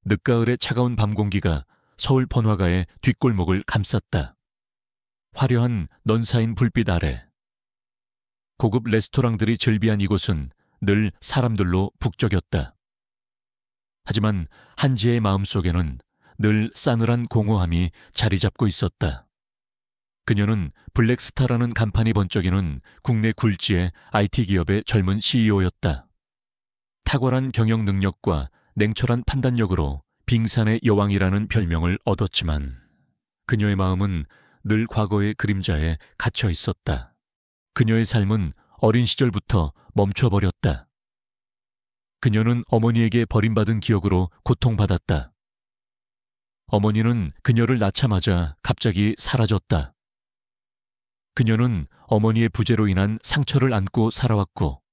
늦가을의 차가운 밤 공기가 서울 번화가의 뒷골목을 감쌌다. 화려한 넌 쌓인 불빛 아래 고급 레스토랑들이 즐비한 이곳은 늘 사람들로 북적였다. 하지만 한지의 마음속에는 늘 싸늘한 공허함이 자리 잡고 있었다. 그녀는 블랙스타라는 간판이 번쩍이는 국내 굴지의 IT 기업의 젊은 CEO였다. 탁월한 경영 능력과 냉철한 판단력으로 빙산의 여왕이라는 별명을 얻었지만 그녀의 마음은 늘 과거의 그림자에 갇혀 있었다. 그녀의 삶은 어린 시절부터 멈춰버렸다. 그녀는 어머니에게 버림받은 기억으로 고통받았다. 어머니는 그녀를 낳자마자 갑자기 사라졌다. 그녀는 어머니의 부재로 인한 상처를 안고 살아왔고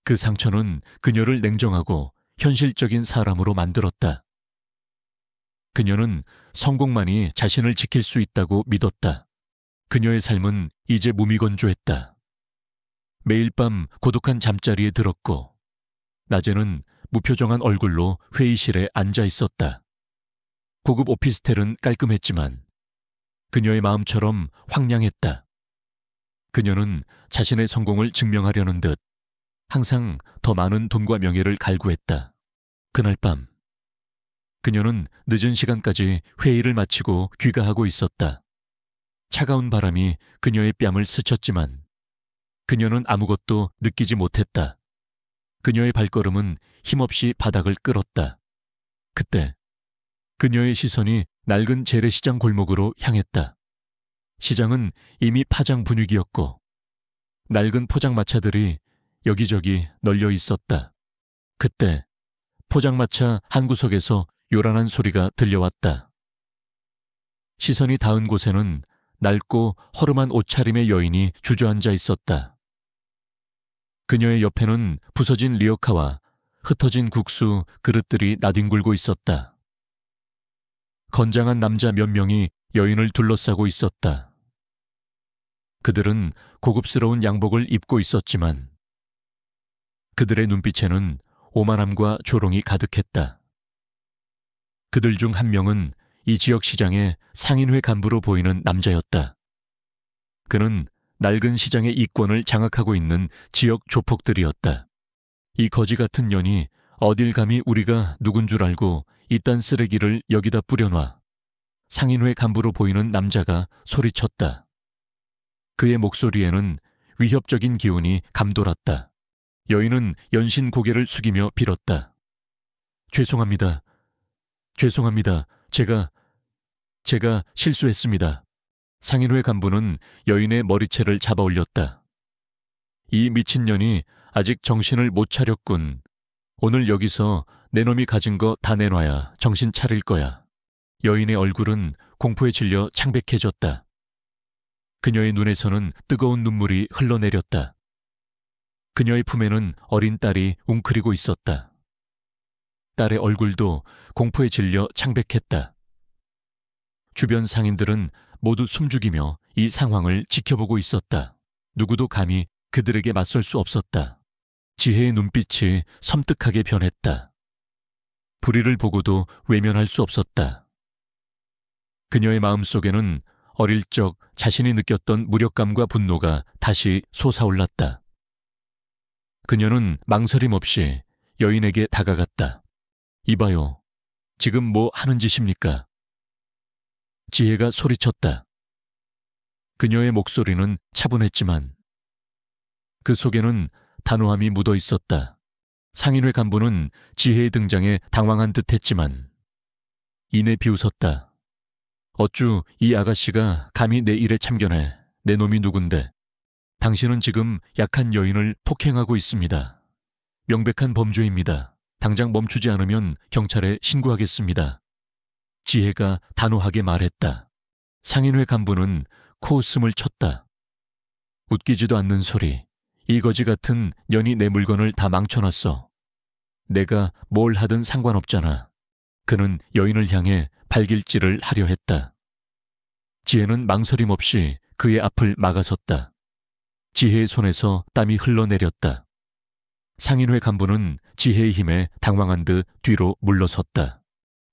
그 상처는 그녀를 냉정하고 현실적인 사람으로 만들었다. 그녀는 성공만이 자신을 지킬 수 있다고 믿었다. 그녀의 삶은 이제 무미건조했다. 매일 밤 고독한 잠자리에 들었고 낮에는 무표정한 얼굴로 회의실에 앉아 있었다. 고급 오피스텔은 깔끔했지만 그녀의 마음처럼 황량했다. 그녀는 자신의 성공을 증명하려는 듯 항상 더 많은 돈과 명예를 갈구했다. 그날 밤 그녀는 늦은 시간까지 회의를 마치고 귀가하고 있었다. 차가운 바람이 그녀의 뺨을 스쳤지만 그녀는 아무것도 느끼지 못했다. 그녀의 발걸음은 힘없이 바닥을 끌었다. 그때 그녀의 시선이 낡은 재래시장 골목으로 향했다. 시장은 이미 파장 분위기였고 낡은 포장마차들이 여기저기 널려 있었다. 그때 포장마차 한 구석에서 요란한 소리가 들려왔다. 시선이 닿은 곳에는 낡고 허름한 옷차림의 여인이 주저앉아 있었다. 그녀의 옆에는 부서진 리어카와 흩어진 국수 그릇들이 나뒹굴고 있었다. 건장한 남자 몇 명이 여인을 둘러싸고 있었다. 그들은 고급스러운 양복을 입고 있었지만 그들의 눈빛에는 오만함과 조롱이 가득했다. 그들 중 한 명은 이 지역 시장의 상인회 간부로 보이는 남자였다. 그는 낡은 시장의 이권을 장악하고 있는 지역 조폭들이었다. 이 거지 같은 년이 어딜 감히 우리가 누군 줄 알고 이딴 쓰레기를 여기다 뿌려놔. 상인회 간부로 보이는 남자가 소리쳤다. 그의 목소리에는 위협적인 기운이 감돌았다. 여인은 연신 고개를 숙이며 빌었다. 죄송합니다. 죄송합니다. 제가 실수했습니다. 상인회 간부는 여인의 머리채를 잡아 올렸다. 이 미친년이 아직 정신을 못 차렸군. 오늘 여기서 내 놈이 가진 거 다 내놔야 정신 차릴 거야. 여인의 얼굴은 공포에 질려 창백해졌다. 그녀의 눈에서는 뜨거운 눈물이 흘러내렸다. 그녀의 품에는 어린 딸이 웅크리고 있었다. 딸의 얼굴도 공포에 질려 창백했다. 주변 상인들은 모두 숨죽이며 이 상황을 지켜보고 있었다. 누구도 감히 그들에게 맞설 수 없었다. 지혜의 눈빛이 섬뜩하게 변했다. 불의를 보고도 외면할 수 없었다. 그녀의 마음속에는 어릴 적 자신이 느꼈던 무력감과 분노가 다시 솟아올랐다. 그녀는 망설임 없이 여인에게 다가갔다. 이봐요. 지금 뭐 하는 짓입니까? 지혜가 소리쳤다. 그녀의 목소리는 차분했지만 그 속에는 단호함이 묻어 있었다. 상인회 간부는 지혜의 등장에 당황한 듯 했지만 이내 비웃었다. 어쭈 이 아가씨가 감히 내 일에 참견해. 내 놈이 누군데. 당신은 지금 약한 여인을 폭행하고 있습니다. 명백한 범죄입니다. 당장 멈추지 않으면 경찰에 신고하겠습니다. 지혜가 단호하게 말했다. 상인회 간부는 코웃음을 쳤다. 웃기지도 않는 소리. 이 거지 같은 년이 내 물건을 다 망쳐놨어. 내가 뭘 하든 상관없잖아. 그는 여인을 향해 발길질을 하려 했다. 지혜는 망설임 없이 그의 앞을 막아섰다. 지혜의 손에서 땀이 흘러내렸다. 상인회 간부는 지혜의 힘에 당황한 듯 뒤로 물러섰다.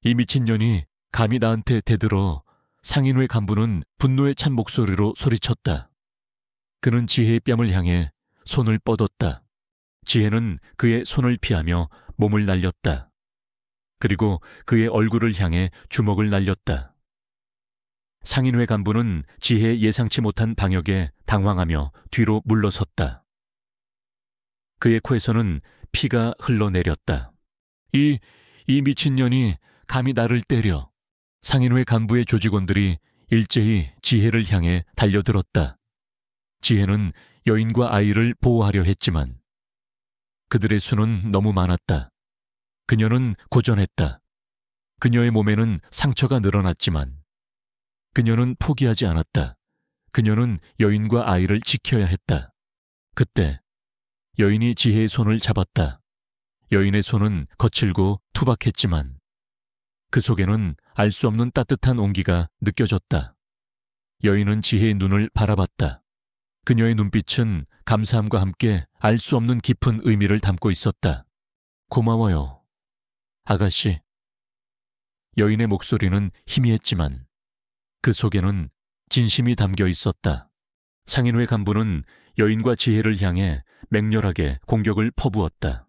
이 미친년이 감히 나한테 대들어. 상인회 간부는 분노에 찬 목소리로 소리쳤다. 그는 지혜의 뺨을 향해 손을 뻗었다. 지혜는 그의 손을 피하며 몸을 날렸다. 그리고 그의 얼굴을 향해 주먹을 날렸다. 상인회 간부는 지혜의 예상치 못한 방역에 당황하며 뒤로 물러섰다. 그의 코에서는 피가 흘러내렸다. 이 미친년이 감히 나를 때려. 상인회 간부의 조직원들이 일제히 지혜를 향해 달려들었다. 지혜는 여인과 아이를 보호하려 했지만 그들의 수는 너무 많았다. 그녀는 고전했다. 그녀의 몸에는 상처가 늘어났지만 그녀는 포기하지 않았다. 그녀는 여인과 아이를 지켜야 했다. 그때 여인이 지혜의 손을 잡았다. 여인의 손은 거칠고 투박했지만 그 속에는 알 수 없는 따뜻한 온기가 느껴졌다. 여인은 지혜의 눈을 바라봤다. 그녀의 눈빛은 감사함과 함께 알 수 없는 깊은 의미를 담고 있었다. 고마워요, 아가씨. 여인의 목소리는 희미했지만 그 속에는 진심이 담겨 있었다. 상인회 간부는 여인과 지혜를 향해 맹렬하게 공격을 퍼부었다.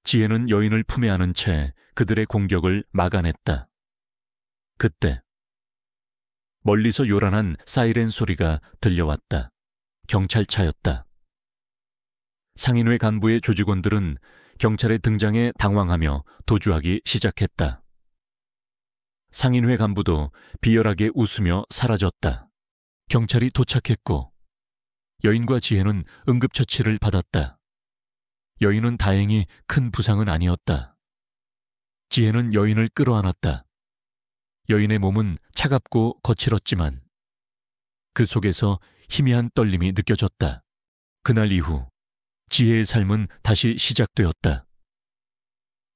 지혜는 여인을 품에 안은 채 그들의 공격을 막아냈다. 그때 멀리서 요란한 사이렌 소리가 들려왔다. 경찰차였다. 상인회 간부의 조직원들은 경찰의 등장에 당황하며 도주하기 시작했다. 상인회 간부도 비열하게 웃으며 사라졌다. 경찰이 도착했고 여인과 지혜는 응급처치를 받았다. 여인은 다행히 큰 부상은 아니었다. 지혜는 여인을 끌어안았다. 여인의 몸은 차갑고 거칠었지만 그 속에서 희미한 떨림이 느껴졌다. 그날 이후 지혜의 삶은 다시 시작되었다.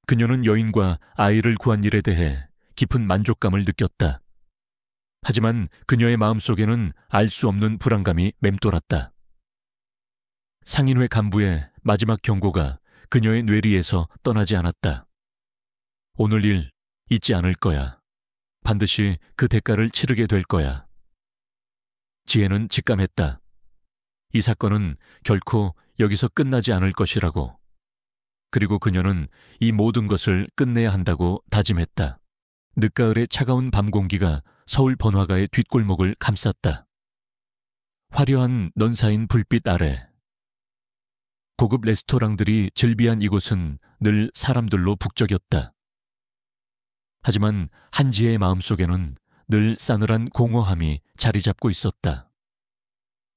그녀는 여인과 아이를 구한 일에 대해 깊은 만족감을 느꼈다. 하지만 그녀의 마음속에는 알 수 없는 불안감이 맴돌았다. 상인회 간부의 마지막 경고가 그녀의 뇌리에서 떠나지 않았다. 오늘 일 잊지 않을 거야. 반드시 그 대가를 치르게 될 거야. 지혜는 직감했다. 이 사건은 결코 여기서 끝나지 않을 것이라고. 그리고 그녀는 이 모든 것을 끝내야 한다고 다짐했다. 늦가을의 차가운 밤 공기가 서울 번화가의 뒷골목을 감쌌다. 화려한 넌 쌓인 불빛 아래 고급 레스토랑들이 즐비한 이곳은 늘 사람들로 북적였다. 하지만 한지혜의 마음속에는 늘 싸늘한 공허함이 자리 잡고 있었다.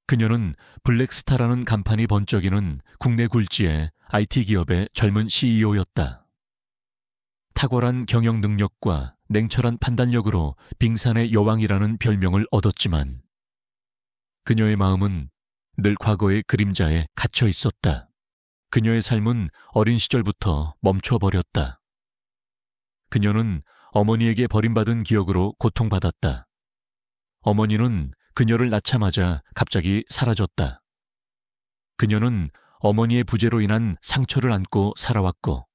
그녀는 블랙스타라는 간판이 번쩍이는 국내 굴지의 IT 기업의 젊은 CEO였다. 탁월한 경영 능력과 냉철한 판단력으로 빙산의 여왕이라는 별명을 얻었지만 그녀의 마음은 늘 과거의 그림자에 갇혀 있었다. 그녀의 삶은 어린 시절부터 멈춰버렸다. 그녀는 어머니에게 버림받은 기억으로 고통받았다. 어머니는 그녀를 낳자마자 갑자기 사라졌다. 그녀는 어머니의 부재로 인한 상처를 안고 살아왔고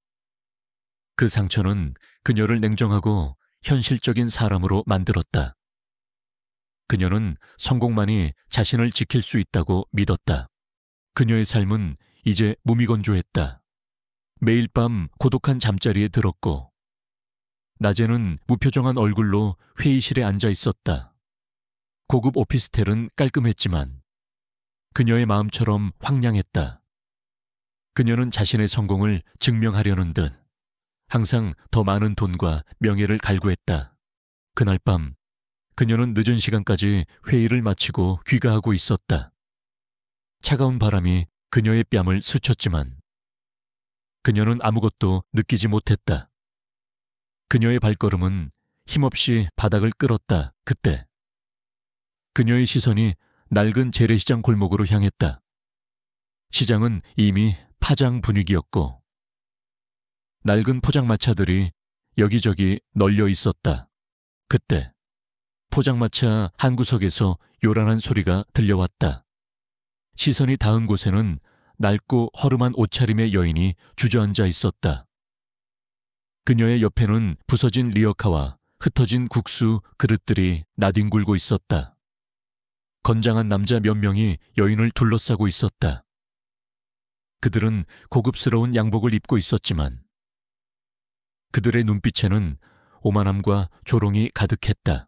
그 상처는 그녀를 냉정하고 현실적인 사람으로 만들었다. 그녀는 성공만이 자신을 지킬 수 있다고 믿었다. 그녀의 삶은 이제 무미건조했다. 매일 밤 고독한 잠자리에 들었고 낮에는 무표정한 얼굴로 회의실에 앉아 있었다. 고급 오피스텔은 깔끔했지만 그녀의 마음처럼 황량했다. 그녀는 자신의 성공을 증명하려는 듯 항상 더 많은 돈과 명예를 갈구했다. 그날 밤 그녀는 늦은 시간까지 회의를 마치고 귀가하고 있었다. 차가운 바람이 그녀의 뺨을 스쳤지만 그녀는 아무것도 느끼지 못했다. 그녀의 발걸음은 힘없이 바닥을 끌었다. 그때 그녀의 시선이 낡은 재래시장 골목으로 향했다. 시장은 이미 파장 분위기였고 낡은 포장마차들이 여기저기 널려 있었다. 그때 포장마차 한 구석에서 요란한 소리가 들려왔다. 시선이 닿은 곳에는 낡고 허름한 옷차림의 여인이 주저앉아 있었다. 그녀의 옆에는 부서진 리어카와 흩어진 국수 그릇들이 나뒹굴고 있었다. 건장한 남자 몇 명이 여인을 둘러싸고 있었다. 그들은 고급스러운 양복을 입고 있었지만 그들의 눈빛에는 오만함과 조롱이 가득했다.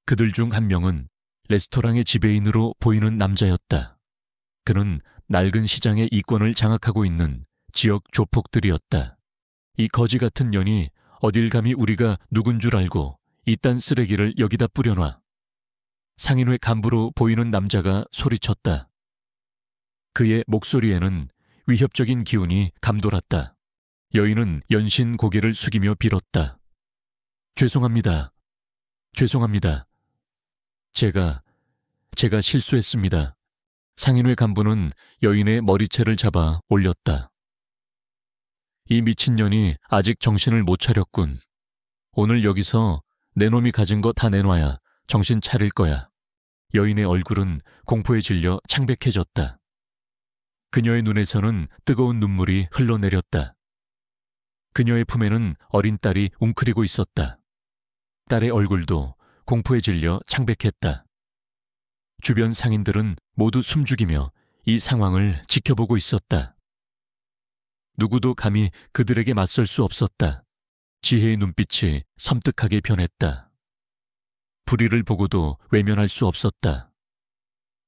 그들 중 한 명은 레스토랑의 지배인으로 보이는 남자였다. 그는 낡은 시장의 이권을 장악하고 있는 지역 조폭들이었다. 이 거지 같은 년이 어딜 감히 우리가 누군 줄 알고 이딴 쓰레기를 여기다 뿌려놔. 상인회 간부로 보이는 남자가 소리쳤다. 그의 목소리에는 위협적인 기운이 감돌았다. 여인은 연신 고개를 숙이며 빌었다. 죄송합니다. 죄송합니다. 제가 실수했습니다. 상인회 간부는 여인의 머리채를 잡아 올렸다. 이 미친년이 아직 정신을 못 차렸군. 오늘 여기서 내 놈이 가진 거 다 내놔야 정신 차릴 거야. 여인의 얼굴은 공포에 질려 창백해졌다. 그녀의 눈에서는 뜨거운 눈물이 흘러내렸다. 그녀의 품에는 어린 딸이 웅크리고 있었다. 딸의 얼굴도 공포에 질려 창백했다. 주변 상인들은 모두 숨죽이며 이 상황을 지켜보고 있었다. 누구도 감히 그들에게 맞설 수 없었다. 지혜의 눈빛이 섬뜩하게 변했다. 불의를 보고도 외면할 수 없었다.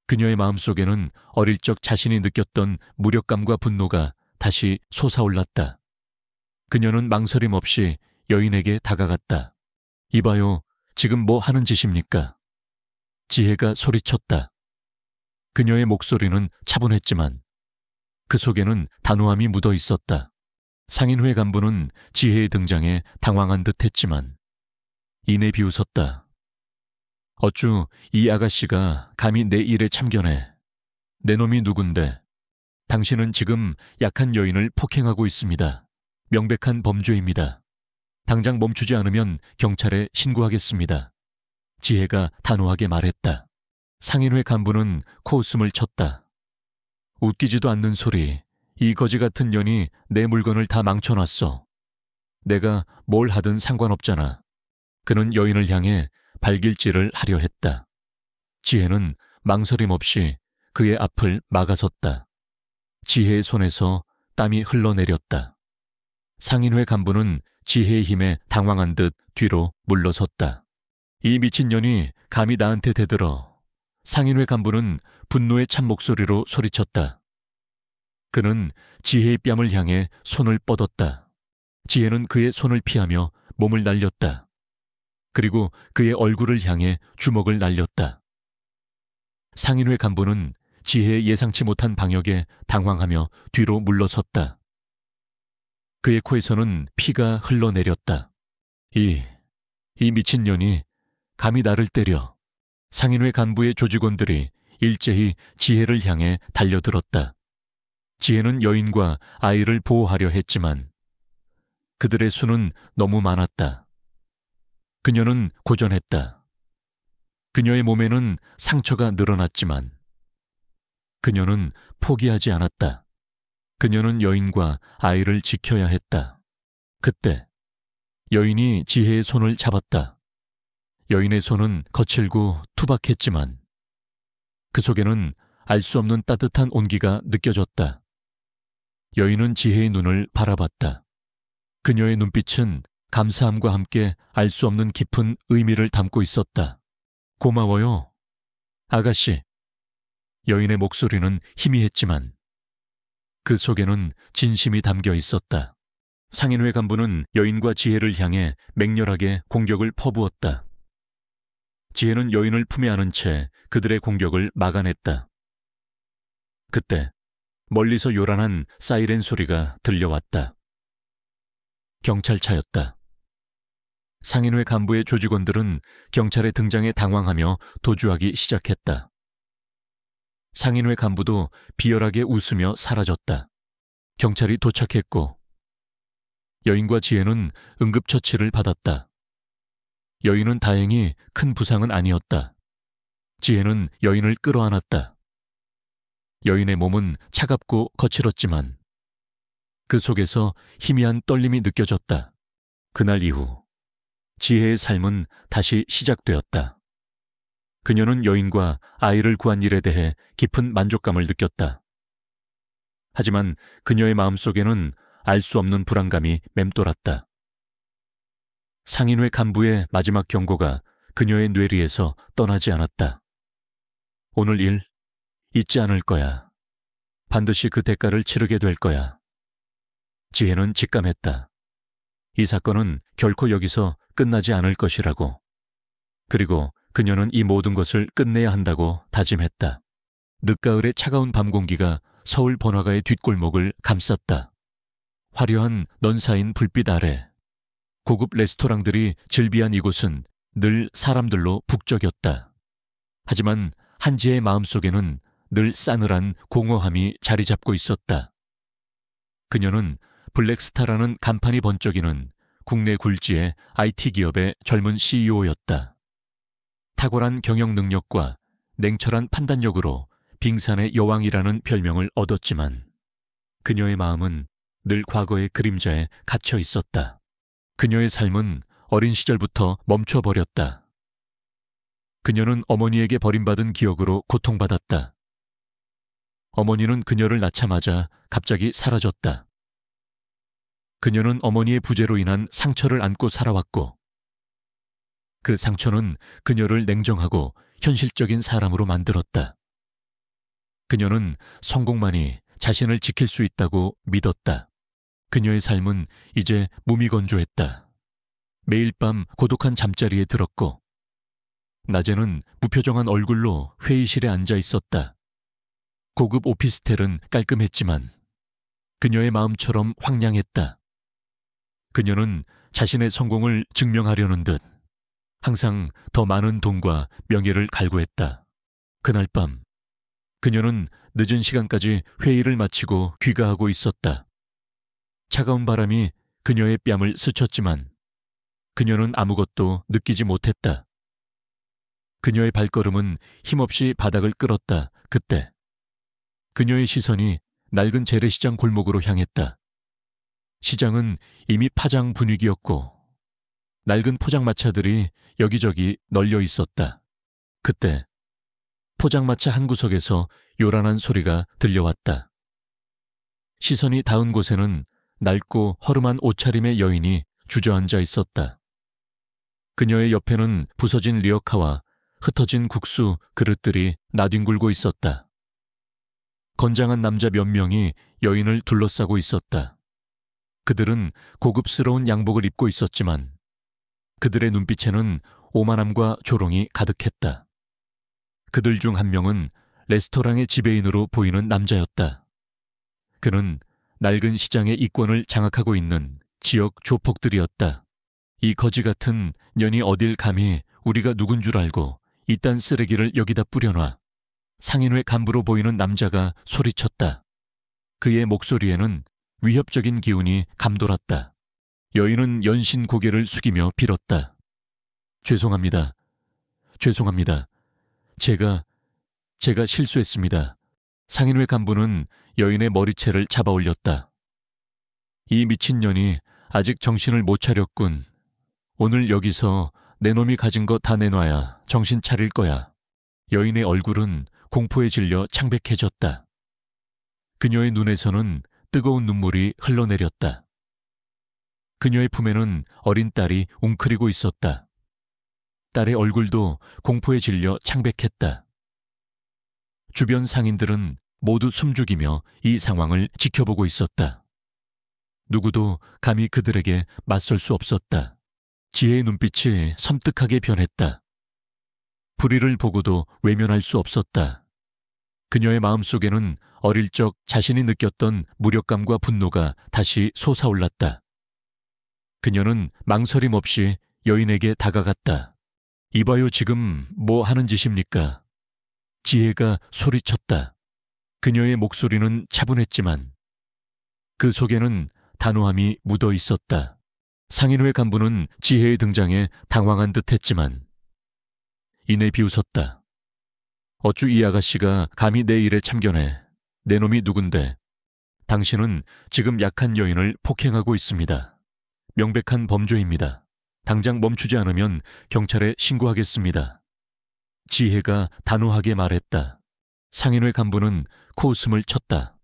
그녀의 마음속에는 어릴 적 자신이 느꼈던 무력감과 분노가 다시 솟아올랐다. 그녀는 망설임 없이 여인에게 다가갔다. 이봐요, 지금 뭐 하는 짓입니까? 지혜가 소리쳤다. 그녀의 목소리는 차분했지만 그 속에는 단호함이 묻어 있었다. 상인회 간부는 지혜의 등장에 당황한 듯 했지만 이내 비웃었다. 어쭈 이 아가씨가 감히 내 일에 참견해. 내 놈이 누군데? 당신은 지금 약한 여인을 폭행하고 있습니다. 명백한 범죄입니다. 당장 멈추지 않으면 경찰에 신고하겠습니다. 지혜가 단호하게 말했다. 상인회 간부는 코웃음을 쳤다. 웃기지도 않는 소리. 이 거지 같은 년이 내 물건을 다 망쳐놨어. 내가 뭘 하든 상관없잖아. 그는 여인을 향해 발길질을 하려 했다. 지혜는 망설임 없이 그의 앞을 막아섰다. 지혜의 손에서 땀이 흘러내렸다. 상인회 간부는 지혜의 힘에 당황한 듯 뒤로 물러섰다. 이 미친년이 감히 나한테 대들어. 상인회 간부는 분노의 찬 목소리로 소리쳤다. 그는 지혜의 뺨을 향해 손을 뻗었다. 지혜는 그의 손을 피하며 몸을 날렸다. 그리고 그의 얼굴을 향해 주먹을 날렸다. 상인회 간부는 지혜의 예상치 못한 방역에 당황하며 뒤로 물러섰다. 그의 코에서는 피가 흘러내렸다. 이 미친년이 감히 나를 때려. 상인회 간부의 조직원들이 일제히 지혜를 향해 달려들었다. 지혜는 여인과 아이를 보호하려 했지만 그들의 수는 너무 많았다. 그녀는 고전했다. 그녀의 몸에는 상처가 늘어났지만 그녀는 포기하지 않았다. 그녀는 여인과 아이를 지켜야 했다. 그때 여인이 지혜의 손을 잡았다. 여인의 손은 거칠고 투박했지만 그 속에는 알 수 없는 따뜻한 온기가 느껴졌다. 여인은 지혜의 눈을 바라봤다. 그녀의 눈빛은 감사함과 함께 알 수 없는 깊은 의미를 담고 있었다. 고마워요, 아가씨. 여인의 목소리는 희미했지만 그 속에는 진심이 담겨 있었다. 상인회 간부는 여인과 지혜를 향해 맹렬하게 공격을 퍼부었다. 지혜는 여인을 품에 안은 채 그들의 공격을 막아냈다. 그때 멀리서 요란한 사이렌 소리가 들려왔다. 경찰차였다. 상인회 간부의 조직원들은 경찰의 등장에 당황하며 도주하기 시작했다. 상인회 간부도 비열하게 웃으며 사라졌다. 경찰이 도착했고 여인과 지혜는 응급처치를 받았다. 여인은 다행히 큰 부상은 아니었다. 지혜는 여인을 끌어안았다. 여인의 몸은 차갑고 거칠었지만 그 속에서 희미한 떨림이 느껴졌다. 그날 이후 지혜의 삶은 다시 시작되었다. 그녀는 여인과 아이를 구한 일에 대해 깊은 만족감을 느꼈다. 하지만 그녀의 마음속에는 알 수 없는 불안감이 맴돌았다. 상인회 간부의 마지막 경고가 그녀의 뇌리에서 떠나지 않았다. 오늘 일 잊지 않을 거야. 반드시 그 대가를 치르게 될 거야. 지혜는 직감했다. 이 사건은 결코 여기서 끝나지 않을 것이라고. 그리고 그녀는 이 모든 것을 끝내야 한다고 다짐했다. 늦가을의 차가운 밤 공기가 서울 번화가의 뒷골목을 감쌌다. 화려한 넌 쌓인 불빛 아래 고급 레스토랑들이 즐비한 이곳은 늘 사람들로 북적였다. 하지만 한지의 마음속에는 늘 싸늘한 공허함이 자리 잡고 있었다. 그녀는 블랙스타라는 간판이 번쩍이는 국내 굴지의 IT 기업의 젊은 CEO였다. 탁월한 경영 능력과 냉철한 판단력으로 빙산의 여왕이라는 별명을 얻었지만 그녀의 마음은 늘 과거의 그림자에 갇혀 있었다. 그녀의 삶은 어린 시절부터 멈춰버렸다. 그녀는 어머니에게 버림받은 기억으로 고통받았다. 어머니는 그녀를 낳자마자 갑자기 사라졌다. 그녀는 어머니의 부재로 인한 상처를 안고 살아왔고 그 상처는 그녀를 냉정하고 현실적인 사람으로 만들었다. 그녀는 성공만이 자신을 지킬 수 있다고 믿었다. 그녀의 삶은 이제 무미건조했다. 매일 밤 고독한 잠자리에 들었고 낮에는 무표정한 얼굴로 회의실에 앉아 있었다. 고급 오피스텔은 깔끔했지만 그녀의 마음처럼 황량했다. 그녀는 자신의 성공을 증명하려는 듯 항상 더 많은 돈과 명예를 갈구했다. 그날 밤 그녀는 늦은 시간까지 회의를 마치고 귀가하고 있었다. 차가운 바람이 그녀의 뺨을 스쳤지만 그녀는 아무것도 느끼지 못했다. 그녀의 발걸음은 힘없이 바닥을 끌었다. 그때 그녀의 시선이 낡은 재래시장 골목으로 향했다. 시장은 이미 파장 분위기였고 낡은 포장마차들이 여기저기 널려 있었다. 그때 포장마차 한 구석에서 요란한 소리가 들려왔다. 시선이 닿은 곳에는 낡고 허름한 옷차림의 여인이 주저앉아 있었다. 그녀의 옆에는 부서진 리어카와 흩어진 국수 그릇들이 나뒹굴고 있었다. 건장한 남자 몇 명이 여인을 둘러싸고 있었다. 그들은 고급스러운 양복을 입고 있었지만 그들의 눈빛에는 오만함과 조롱이 가득했다. 그들 중 한 명은 레스토랑의 지배인으로 보이는 남자였다. 그는 낡은 시장의 이권을 장악하고 있는 지역 조폭들이었다. 이 거지 같은 년이 어딜 감히 우리가 누군 줄 알고 이딴 쓰레기를 여기다 뿌려놔. 상인회 간부로 보이는 남자가 소리쳤다. 그의 목소리에는 위협적인 기운이 감돌았다. 여인은 연신 고개를 숙이며 빌었다. 죄송합니다. 죄송합니다. 제가 실수했습니다. 상인회 간부는 여인의 머리채를 잡아 올렸다. 이 미친년이 아직 정신을 못 차렸군. 오늘 여기서 내 놈이 가진 거 다 내놔야 정신 차릴 거야. 여인의 얼굴은 공포에 질려 창백해졌다. 그녀의 눈에서는 뜨거운 눈물이 흘러내렸다. 그녀의 품에는 어린 딸이 웅크리고 있었다. 딸의 얼굴도 공포에 질려 창백했다. 주변 상인들은 모두 숨죽이며 이 상황을 지켜보고 있었다. 누구도 감히 그들에게 맞설 수 없었다. 지혜의 눈빛이 섬뜩하게 변했다. 불의를 보고도 외면할 수 없었다. 그녀의 마음속에는 어릴 적 자신이 느꼈던 무력감과 분노가 다시 솟아올랐다. 그녀는 망설임 없이 여인에게 다가갔다. 이봐요, 지금 뭐 하는 짓입니까? 지혜가 소리쳤다. 그녀의 목소리는 차분했지만 그 속에는 단호함이 묻어 있었다. 상인회 간부는 지혜의 등장에 당황한 듯 했지만 이내 비웃었다. 어쭈 이 아가씨가 감히 내 일에 참견해. 내 놈이 누군데? 당신은 지금 약한 여인을 폭행하고 있습니다. 명백한 범죄입니다. 당장 멈추지 않으면 경찰에 신고하겠습니다. 지혜가 단호하게 말했다. 상인회 간부는 코웃음을 쳤다.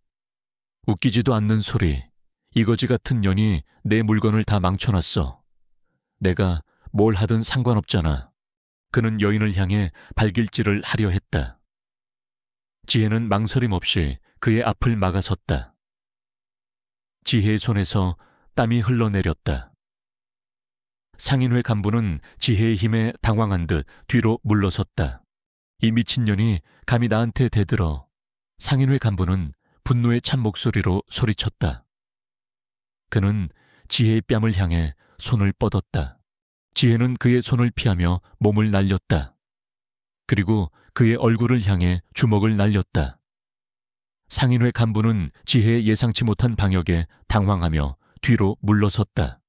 웃기지도 않는 소리. 이거지 같은 년이 내 물건을 다 망쳐놨어. 내가 뭘 하든 상관없잖아. 그는 여인을 향해 발길질을 하려 했다. 지혜는 망설임 없이 그의 앞을 막아섰다. 지혜의 손에서 땀이 흘러내렸다. 상인회 간부는 지혜의 힘에 당황한 듯 뒤로 물러섰다. 이 미친년이 감히 나한테 대들어. 상인회 간부는 분노에 찬 목소리로 소리쳤다. 그는 지혜의 뺨을 향해 손을 뻗었다. 지혜는 그의 손을 피하며 몸을 날렸다. 그리고 그의 얼굴을 향해 주먹을 날렸다. 상인회 간부는 지혜의 예상치 못한 방역에 당황하며 뒤로 물러섰다.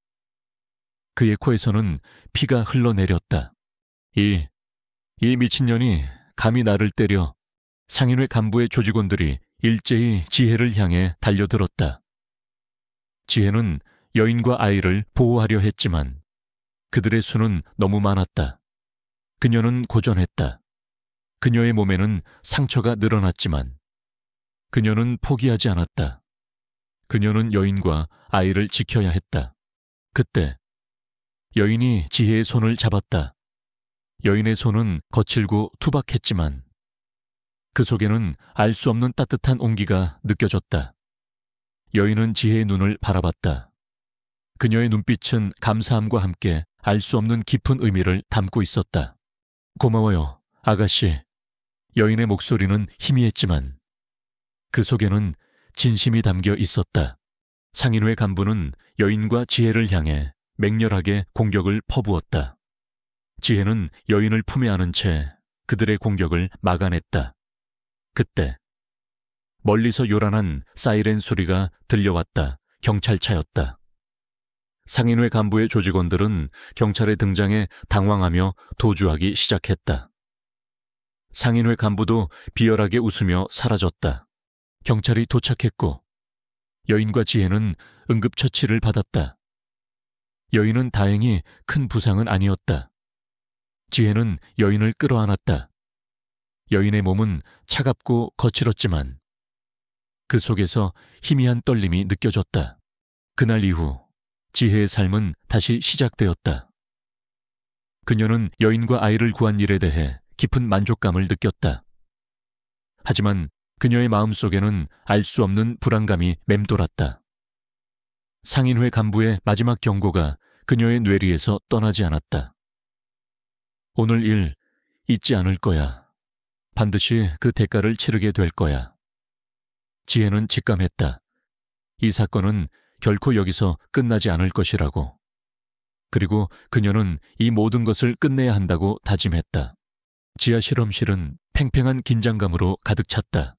그의 코에서는 피가 흘러내렸다. 이 미친년이 감히 나를 때려. 상인회 간부의 조직원들이 일제히 지혜를 향해 달려들었다. 지혜는 여인과 아이를 보호하려 했지만 그들의 수는 너무 많았다. 그녀는 고전했다. 그녀의 몸에는 상처가 늘어났지만 그녀는 포기하지 않았다. 그녀는 여인과 아이를 지켜야 했다. 그때 여인이 지혜의 손을 잡았다. 여인의 손은 거칠고 투박했지만 그 속에는 알 수 없는 따뜻한 온기가 느껴졌다. 여인은 지혜의 눈을 바라봤다. 그녀의 눈빛은 감사함과 함께 알 수 없는 깊은 의미를 담고 있었다. 고마워요, 아가씨. 여인의 목소리는 희미했지만 그 속에는 진심이 담겨 있었다. 상인회 간부는 여인과 지혜를 향해 맹렬하게 공격을 퍼부었다. 지혜는 여인을 품에 안은 채 그들의 공격을 막아냈다. 그때 멀리서 요란한 사이렌 소리가 들려왔다. 경찰차였다. 상인회 간부의 조직원들은 경찰의 등장에 당황하며 도주하기 시작했다. 상인회 간부도 비열하게 웃으며 사라졌다. 경찰이 도착했고 여인과 지혜는 응급처치를 받았다. 여인은 다행히 큰 부상은 아니었다. 지혜는 여인을 끌어안았다. 여인의 몸은 차갑고 거칠었지만 그 속에서 희미한 떨림이 느껴졌다. 그날 이후 지혜의 삶은 다시 시작되었다. 그녀는 여인과 아이를 구한 일에 대해 깊은 만족감을 느꼈다. 하지만 그녀의 마음속에는 알 수 없는 불안감이 맴돌았다. 상인회 간부의 마지막 경고가 그녀의 뇌리에서 떠나지 않았다. 오늘 일 잊지 않을 거야. 반드시 그 대가를 치르게 될 거야. 지혜는 직감했다. 이 사건은 결코 여기서 끝나지 않을 것이라고. 그리고 그녀는 이 모든 것을 끝내야 한다고 다짐했다. 지하 실험실은 팽팽한 긴장감으로 가득 찼다.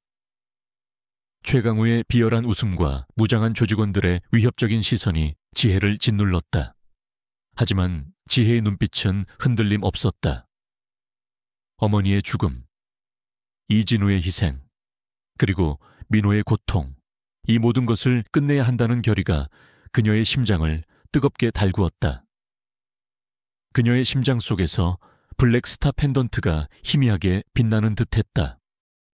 최강우의 비열한 웃음과 무장한 조직원들의 위협적인 시선이 지혜를 짓눌렀다. 하지만 지혜의 눈빛은 흔들림 없었다. 어머니의 죽음, 이진우의 희생, 그리고 민호의 고통, 이 모든 것을 끝내야 한다는 결의가 그녀의 심장을 뜨겁게 달구었다. 그녀의 심장 속에서 블랙 스타 펜던트가 희미하게 빛나는 듯했다.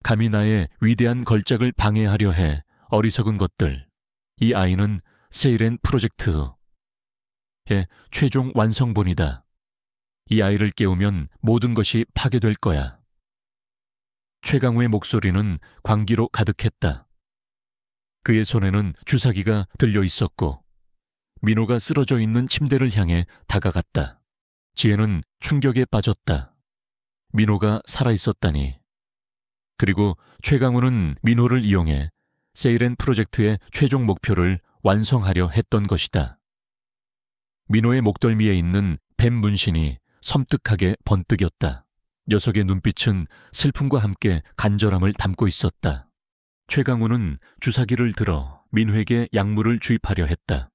감히 나의 위대한 걸작을 방해하려 해 어리석은 것들. 이 아이는 세이렌 프로젝트의 최종 완성본이다. 이 아이를 깨우면 모든 것이 파괴될 거야. 최강우의 목소리는 광기로 가득했다. 그의 손에는 주사기가 들려 있었고 민호가 쓰러져 있는 침대를 향해 다가갔다. 지혜는 충격에 빠졌다. 민호가 살아있었다니. 그리고 최강우는 민호를 이용해 세이렌 프로젝트의 최종 목표를 완성하려 했던 것이다. 민호의 목덜미에 있는 뱀 문신이 섬뜩하게 번뜩였다. 녀석의 눈빛은 슬픔과 함께 간절함을 담고 있었다. 최강우는 주사기를 들어 민호에게 약물을 주입하려 했다.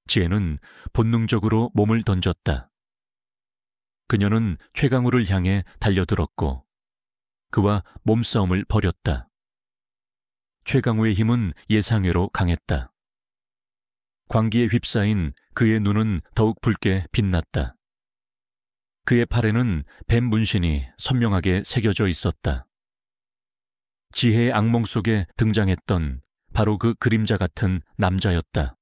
지혜는 본능적으로 몸을 던졌다. 그녀는 최강우를 향해 달려들었고 그와 몸싸움을 벌였다. 최강우의 힘은 예상외로 강했다. 광기에 휩싸인 그의 눈은 더욱 붉게 빛났다. 그의 팔에는 뱀 문신이 선명하게 새겨져 있었다. 지혜의 악몽 속에 등장했던 바로 그 그림자 같은 남자였다.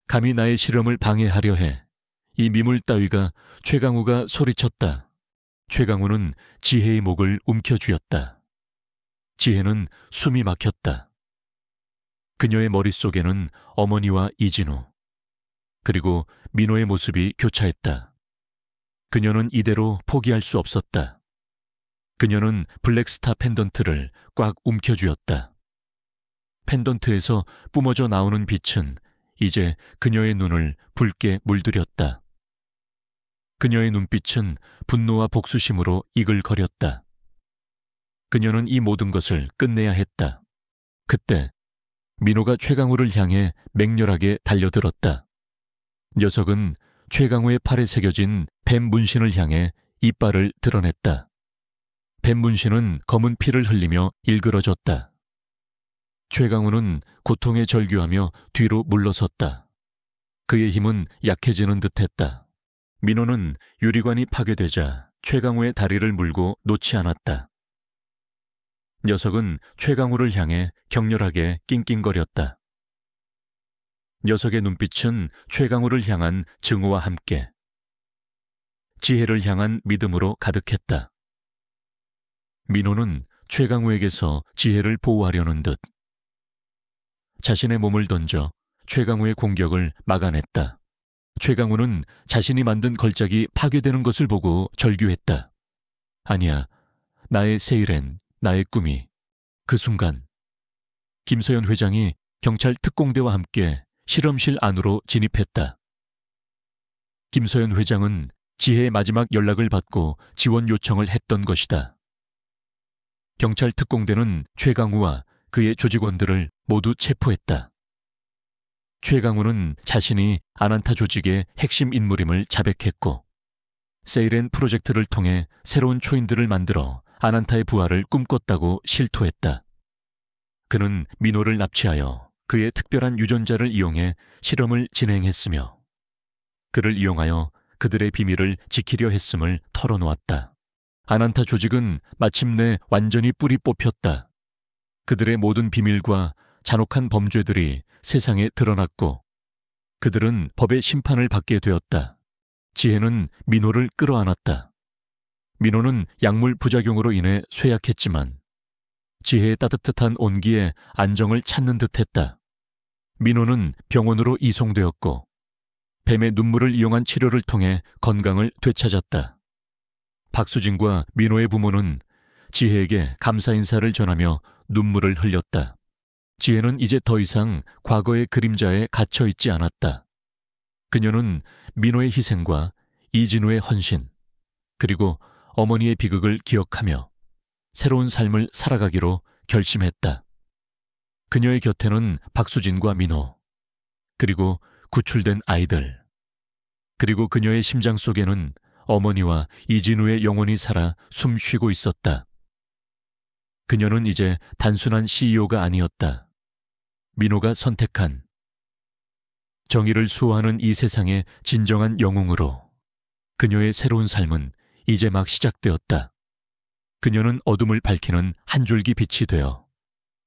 감히 나의 실험을 방해하려 해. 이 미물 따위가. 최강우가 소리쳤다. 최강우는 지혜의 목을 움켜쥐었다. 지혜는 숨이 막혔다. 그녀의 머릿속에는 어머니와 이진우, 그리고 민호의 모습이 교차했다. 그녀는 이대로 포기할 수 없었다. 그녀는 블랙스타 펜던트를 꽉 움켜쥐었다. 펜던트에서 뿜어져 나오는 빛은 이제 그녀의 눈을 붉게 물들였다. 그녀의 눈빛은 분노와 복수심으로 이글거렸다. 그녀는 이 모든 것을 끝내야 했다. 그때 민호가 최강우를 향해 맹렬하게 달려들었다. 녀석은 최강우의 팔에 새겨진 뱀 문신을 향해 이빨을 드러냈다. 뱀 문신은 검은 피를 흘리며 일그러졌다. 최강우는 고통에 절규하며 뒤로 물러섰다. 그의 힘은 약해지는 듯했다. 민호는 유리관이 파괴되자 최강우의 다리를 물고 놓지 않았다. 녀석은 최강우를 향해 격렬하게 낑낑거렸다. 녀석의 눈빛은 최강우를 향한 증오와 함께 지혜를 향한 믿음으로 가득했다. 민호는 최강우에게서 지혜를 보호하려는 듯 자신의 몸을 던져 최강우의 공격을 막아냈다. 최강우는 자신이 만든 걸작이 파괴되는 것을 보고 절규했다. 아니야, 나의 세일엔, 나의 꿈이. 그 순간 김서연 회장이 경찰 특공대와 함께 실험실 안으로 진입했다. 김서연 회장은 지혜의 마지막 연락을 받고 지원 요청을 했던 것이다. 경찰 특공대는 최강우와 그의 조직원들을 모두 체포했다. 최강우는 자신이 아난타 조직의 핵심 인물임을 자백했고 세이렌 프로젝트를 통해 새로운 초인들을 만들어 아난타의 부활을 꿈꿨다고 실토했다. 그는 민호를 납치하여 그의 특별한 유전자를 이용해 실험을 진행했으며 그를 이용하여 그들의 비밀을 지키려 했음을 털어놓았다. 아난타 조직은 마침내 완전히 뿌리 뽑혔다. 그들의 모든 비밀과 잔혹한 범죄들이 세상에 드러났고 그들은 법의 심판을 받게 되었다. 지혜는 민호를 끌어안았다. 민호는 약물 부작용으로 인해 쇠약했지만 지혜의 따뜻한 온기에 안정을 찾는 듯했다. 민호는 병원으로 이송되었고 뱀의 눈물을 이용한 치료를 통해 건강을 되찾았다. 박수진과 민호의 부모는 지혜에게 감사 인사를 전하며 눈물을 흘렸다. 지혜는 이제 더 이상 과거의 그림자에 갇혀 있지 않았다. 그녀는 민호의 희생과 이진우의 헌신, 그리고 어머니의 비극을 기억하며 새로운 삶을 살아가기로 결심했다. 그녀의 곁에는 박수진과 민호, 그리고 구출된 아이들, 그리고 그녀의 심장 속에는 어머니와 이진우의 영혼이 살아 숨 쉬고 있었다. 그녀는 이제 단순한 CEO가 아니었다. 민호가 선택한 정의를 수호하는 이 세상의 진정한 영웅으로 그녀의 새로운 삶은 이제 막 시작되었다. 그녀는 어둠을 밝히는 한 줄기 빛이 되어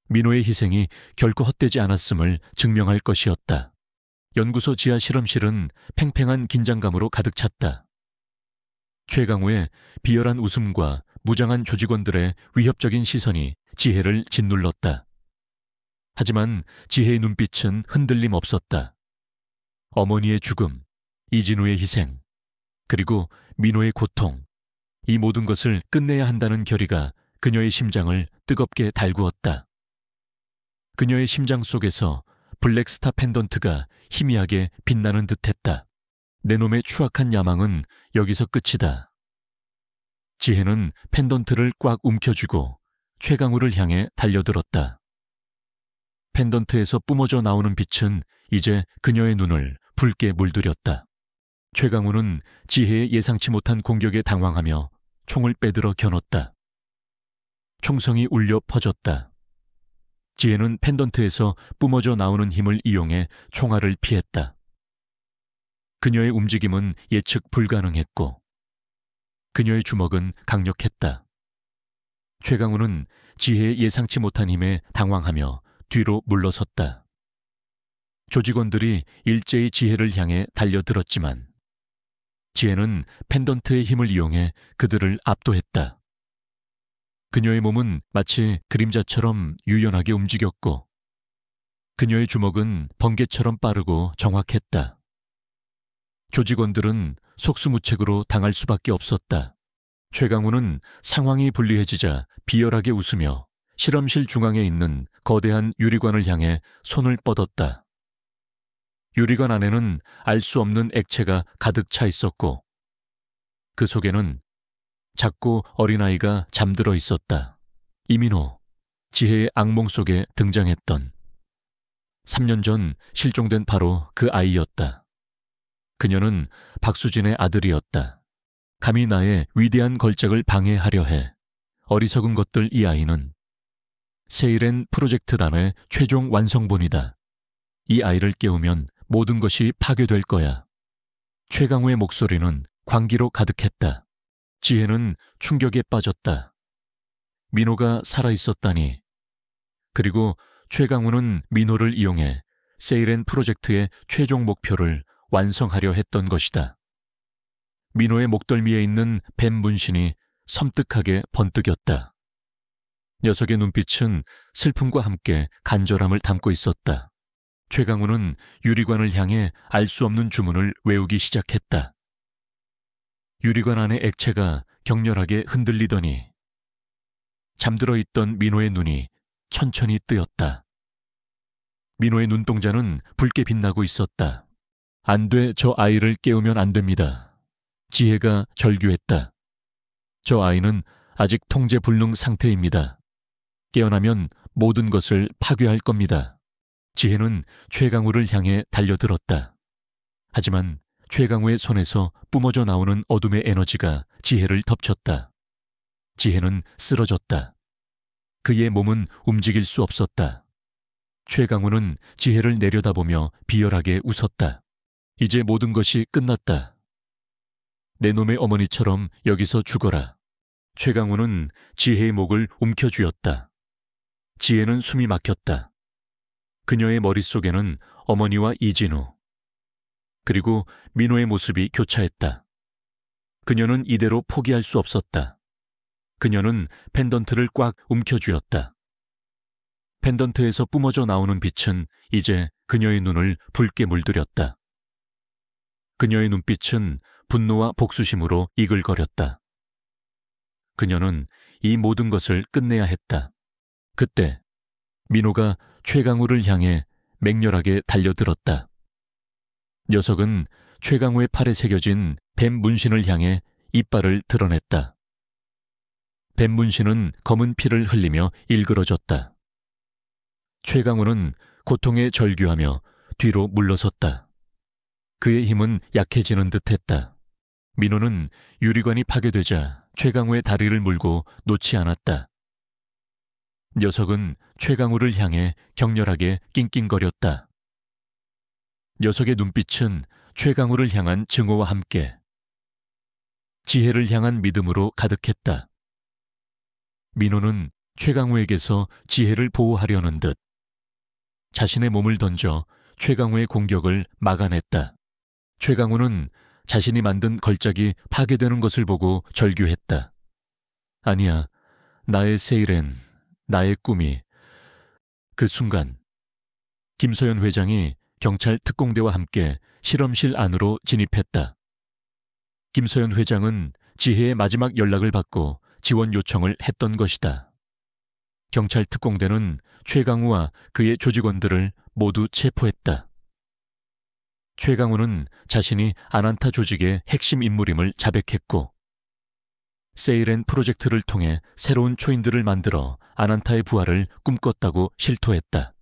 민호의 희생이 결코 헛되지 않았음을 증명할 것이었다. 연구소 지하 실험실은 팽팽한 긴장감으로 가득 찼다. 최강우의 비열한 웃음과 무장한 조직원들의 위협적인 시선이 지혜를 짓눌렀다. 하지만 지혜의 눈빛은 흔들림 없었다. 어머니의 죽음, 이진우의 희생, 그리고 민호의 고통, 이 모든 것을 끝내야 한다는 결의가 그녀의 심장을 뜨겁게 달구었다. 그녀의 심장 속에서 블랙스타 펜던트가 희미하게 빛나는 듯했다. 내 놈의 추악한 야망은 여기서 끝이다. 지혜는 펜던트를 꽉 움켜쥐고 최강우를 향해 달려들었다. 펜던트에서 뿜어져 나오는 빛은 이제 그녀의 눈을 붉게 물들였다. 최강우는 지혜의 예상치 못한 공격에 당황하며 총을 빼들어 겨눴다. 총성이 울려 퍼졌다. 지혜는 펜던트에서 뿜어져 나오는 힘을 이용해 총알을 피했다. 그녀의 움직임은 예측 불가능했고 그녀의 주먹은 강력했다. 최강우는 지혜의 예상치 못한 힘에 당황하며 뒤로 물러섰다. 조직원들이 일제히 지혜를 향해 달려들었지만 지혜는 펜던트의 힘을 이용해 그들을 압도했다. 그녀의 몸은 마치 그림자처럼 유연하게 움직였고 그녀의 주먹은 번개처럼 빠르고 정확했다. 조직원들은 속수무책으로 당할 수밖에 없었다. 최강우는 상황이 불리해지자 비열하게 웃으며 실험실 중앙에 있는 거대한 유리관을 향해 손을 뻗었다. 유리관 안에는 알 수 없는 액체가 가득 차 있었고 그 속에는 작고 어린아이가 잠들어 있었다. 이민호, 지혜의 악몽 속에 등장했던 3년 전 실종된 바로 그 아이였다. 그녀는 박수진의 아들이었다. 감히 나의 위대한 걸작을 방해하려 해. 어리석은 것들 이 아이는 세일엔 프로젝트단의 최종 완성본이다. 이 아이를 깨우면 모든 것이 파괴될 거야. 최강우의 목소리는 광기로 가득했다. 지혜는 충격에 빠졌다. 민호가 살아있었다니. 그리고 최강우는 민호를 이용해 세일엔 프로젝트의 최종 목표를 완성하려 했던 것이다. 민호의 목덜미에 있는 뱀 문신이 섬뜩하게 번뜩였다. 녀석의 눈빛은 슬픔과 함께 간절함을 담고 있었다. 최강우는 유리관을 향해 알 수 없는 주문을 외우기 시작했다. 유리관 안의 액체가 격렬하게 흔들리더니 잠들어 있던 민호의 눈이 천천히 뜨였다. 민호의 눈동자는 붉게 빛나고 있었다. 안 돼, 저 아이를 깨우면 안 됩니다. 지혜가 절규했다. 저 아이는 아직 통제 불능 상태입니다. 깨어나면 모든 것을 파괴할 겁니다. 지혜는 최강우를 향해 달려들었다. 하지만 최강우의 손에서 뿜어져 나오는 어둠의 에너지가 지혜를 덮쳤다. 지혜는 쓰러졌다. 그의 몸은 움직일 수 없었다. 최강우는 지혜를 내려다보며 비열하게 웃었다. 이제 모든 것이 끝났다. 내 놈의 어머니처럼 여기서 죽어라. 최강우는 지혜의 목을 움켜쥐었다. 지혜는 숨이 막혔다. 그녀의 머릿속에는 어머니와 이진우, 그리고 민호의 모습이 교차했다. 그녀는 이대로 포기할 수 없었다. 그녀는 펜던트를 꽉 움켜쥐었다. 펜던트에서 뿜어져 나오는 빛은 이제 그녀의 눈을 붉게 물들였다. 그녀의 눈빛은 분노와 복수심으로 이글거렸다. 그녀는 이 모든 것을 끝내야 했다. 그때 민호가 최강우를 향해 맹렬하게 달려들었다. 녀석은 최강우의 팔에 새겨진 뱀 문신을 향해 이빨을 드러냈다. 뱀 문신은 검은 피를 흘리며 일그러졌다. 최강우는 고통에 절규하며 뒤로 물러섰다. 그의 힘은 약해지는 듯했다. 민호는 유리관이 파괴되자 최강우의 다리를 물고 놓지 않았다. 녀석은 최강우를 향해 격렬하게 낑낑거렸다. 녀석의 눈빛은 최강우를 향한 증오와 함께 지혜를 향한 믿음으로 가득했다. 민호는 최강우에게서 지혜를 보호하려는 듯 자신의 몸을 던져 최강우의 공격을 막아냈다. 최강우는 자신이 만든 걸작이 파괴되는 것을 보고 절규했다. 아니야, 나의 세일엔, 나의 꿈이. 그 순간 김서연 회장이 경찰 특공대와 함께 실험실 안으로 진입했다. 김서연 회장은 지혜의 마지막 연락을 받고 지원 요청을 했던 것이다. 경찰 특공대는 최강우와 그의 조직원들을 모두 체포했다. 최강우는 자신이 아난타 조직의 핵심 인물임을 자백했고 세일엔 프로젝트를 통해 새로운 초인들을 만들어 아난타의 부활을 꿈꿨다고 실토했다.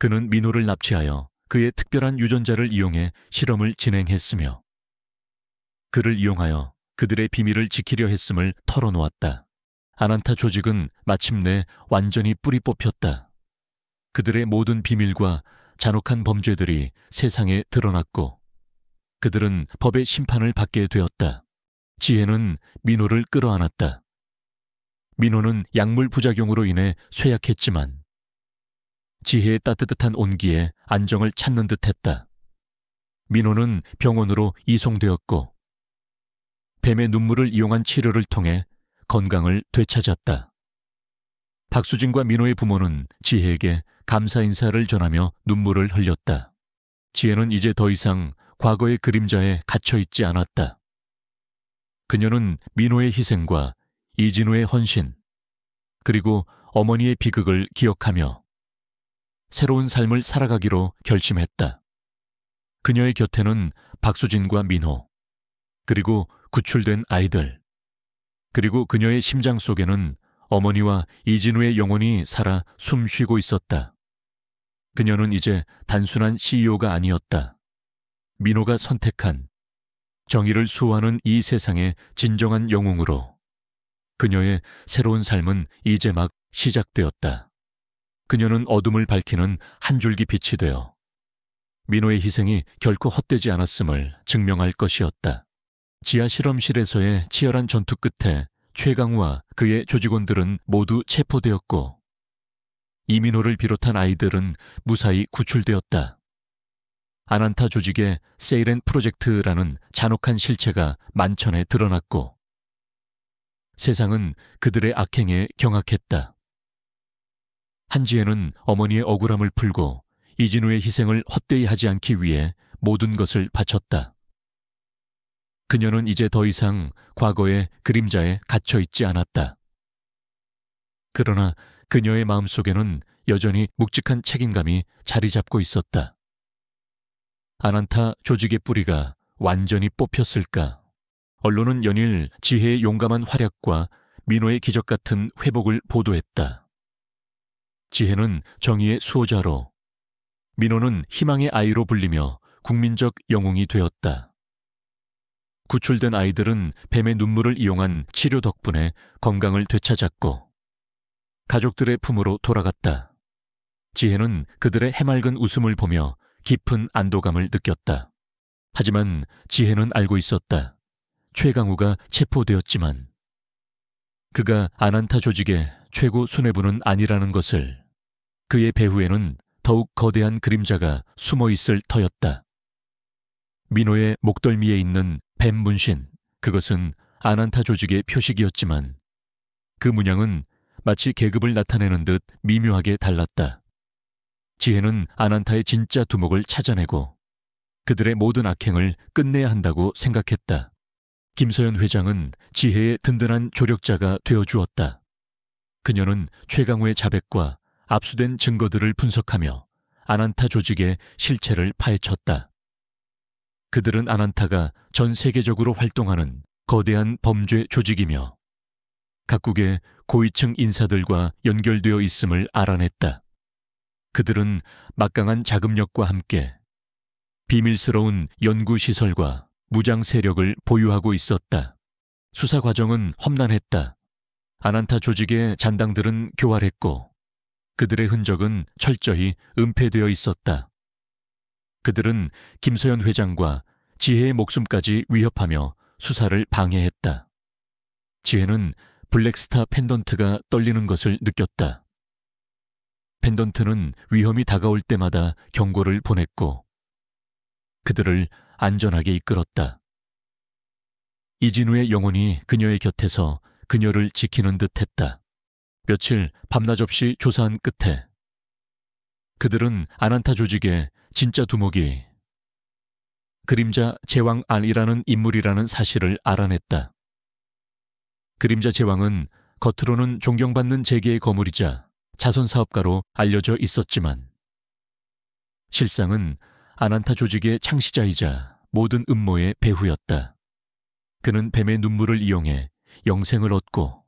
그는 민호를 납치하여 그의 특별한 유전자를 이용해 실험을 진행했으며 그를 이용하여 그들의 비밀을 지키려 했음을 털어놓았다. 아난타 조직은 마침내 완전히 뿌리 뽑혔다. 그들의 모든 비밀과 잔혹한 범죄들이 세상에 드러났고 그들은 법의 심판을 받게 되었다. 지혜는 민호를 끌어안았다. 민호는 약물 부작용으로 인해 쇠약했지만 지혜의 따뜻한 온기에 안정을 찾는 듯했다. 민호는 병원으로 이송되었고 뱀의 눈물을 이용한 치료를 통해 건강을 되찾았다. 박수진과 민호의 부모는 지혜에게 감사 인사를 전하며 눈물을 흘렸다. 지혜는 이제 더 이상 과거의 그림자에 갇혀있지 않았다. 그녀는 민호의 희생과 이진우의 헌신, 그리고 어머니의 비극을 기억하며 새로운 삶을 살아가기로 결심했다. 그녀의 곁에는 박수진과 민호, 그리고 구출된 아이들, 그리고 그녀의 심장 속에는 어머니와 이진우의 영혼이 살아 숨 쉬고 있었다. 그녀는 이제 단순한 CEO가 아니었다. 민호가 선택한 정의를 수호하는 이 세상의 진정한 영웅으로 그녀의 새로운 삶은 이제 막 시작되었다. 그녀는 어둠을 밝히는 한 줄기 빛이 되어 민호의 희생이 결코 헛되지 않았음을 증명할 것이었다. 지하 실험실에서의 치열한 전투 끝에 최강우와 그의 조직원들은 모두 체포되었고 이민호를 비롯한 아이들은 무사히 구출되었다. 아난타 조직의 세이렌 프로젝트라는 잔혹한 실체가 만천에 드러났고 세상은 그들의 악행에 경악했다. 한지혜는 어머니의 억울함을 풀고 이진우의 희생을 헛되이 하지 않기 위해 모든 것을 바쳤다. 그녀는 이제 더 이상 과거의 그림자에 갇혀있지 않았다. 그러나 그녀의 마음속에는 여전히 묵직한 책임감이 자리 잡고 있었다. 아난타 조직의 뿌리가 완전히 뽑혔을까? 언론은 연일 지혜의 용감한 활약과 민호의 기적 같은 회복을 보도했다. 지혜는 정의의 수호자로, 민호는 희망의 아이로 불리며 국민적 영웅이 되었다. 구출된 아이들은 뱀의 눈물을 이용한 치료 덕분에 건강을 되찾았고 가족들의 품으로 돌아갔다. 지혜는 그들의 해맑은 웃음을 보며 깊은 안도감을 느꼈다. 하지만 지혜는 알고 있었다. 최강우가 체포되었지만 그가 아난타 조직의 최고 수뇌부는 아니라는 것을. 그의 배후에는 더욱 거대한 그림자가 숨어 있을 터였다. 민호의 목덜미에 있는 뱀 문신, 그것은 아난타 조직의 표식이었지만 그 문양은 마치 계급을 나타내는 듯 미묘하게 달랐다. 지혜는 아난타의 진짜 두목을 찾아내고 그들의 모든 악행을 끝내야 한다고 생각했다. 김서연 회장은 지혜의 든든한 조력자가 되어주었다. 그녀는 최강우의 자백과 압수된 증거들을 분석하며 아난타 조직의 실체를 파헤쳤다. 그들은 아난타가 전 세계적으로 활동하는 거대한 범죄 조직이며 각국의 고위층 인사들과 연결되어 있음을 알아냈다. 그들은 막강한 자금력과 함께 비밀스러운 연구시설과 무장 세력을 보유하고 있었다. 수사 과정은 험난했다. 아난타 조직의 잔당들은 교활했고 그들의 흔적은 철저히 은폐되어 있었다. 그들은 김서연 회장과 지혜의 목숨까지 위협하며 수사를 방해했다. 지혜는 블랙스타 펜던트가 떨리는 것을 느꼈다. 펜던트는 위험이 다가올 때마다 경고를 보냈고 그들을 안전하게 이끌었다. 이진우의 영혼이 그녀의 곁에서 그녀를 지키는 듯했다. 며칠 밤낮 없이 조사한 끝에 그들은 아난타 조직의 진짜 두목이 그림자 제왕 안이라는 인물이라는 사실을 알아냈다. 그림자 제왕은 겉으로는 존경받는 재계의 거물이자 자선사업가로 알려져 있었지만 실상은 아난타 조직의 창시자이자 모든 음모의 배후였다. 그는 뱀의 눈물을 이용해 영생을 얻고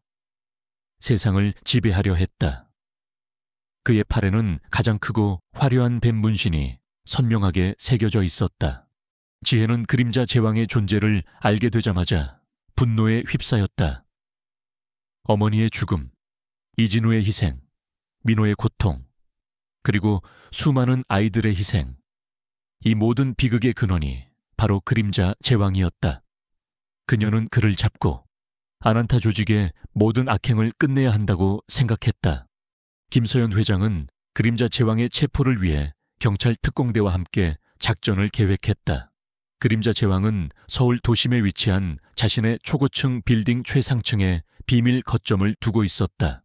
세상을 지배하려 했다. 그의 팔에는 가장 크고 화려한 뱀 문신이 선명하게 새겨져 있었다. 지혜는 그림자 제왕의 존재를 알게 되자마자 분노에 휩싸였다. 어머니의 죽음, 이진우의 희생, 민호의 고통, 그리고 수많은 아이들의 희생. 이 모든 비극의 근원이 바로 그림자 제왕이었다. 그녀는 그를 잡고 아난타 조직의 모든 악행을 끝내야 한다고 생각했다. 김서연 회장은 그림자 제왕의 체포를 위해 경찰 특공대와 함께 작전을 계획했다. 그림자 제왕은 서울 도심에 위치한 자신의 초고층 빌딩 최상층에 비밀 거점을 두고 있었다.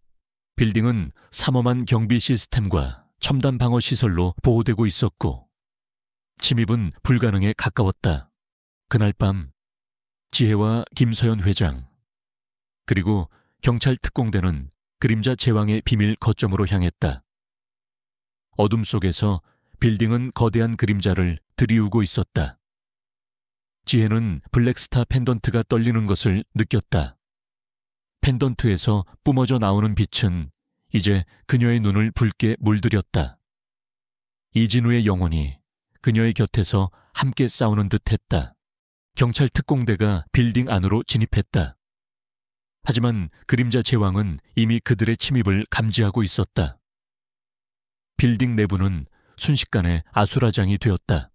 빌딩은 삼엄한 경비 시스템과 첨단 방어 시설로 보호되고 있었고 침입은 불가능에 가까웠다. 그날 밤 지혜와 김서연 회장 그리고 경찰 특공대는 그림자 제왕의 비밀 거점으로 향했다. 어둠 속에서 빌딩은 거대한 그림자를 들이우고 있었다. 지혜는 블랙스타 펜던트가 떨리는 것을 느꼈다. 펜던트에서 뿜어져 나오는 빛은 이제 그녀의 눈을 붉게 물들였다. 이진우의 영혼이 그녀의 곁에서 함께 싸우는 듯했다. 경찰 특공대가 빌딩 안으로 진입했다. 하지만 그림자 제왕은 이미 그들의 침입을 감지하고 있었다. 빌딩 내부는 순식간에 아수라장이 되었다.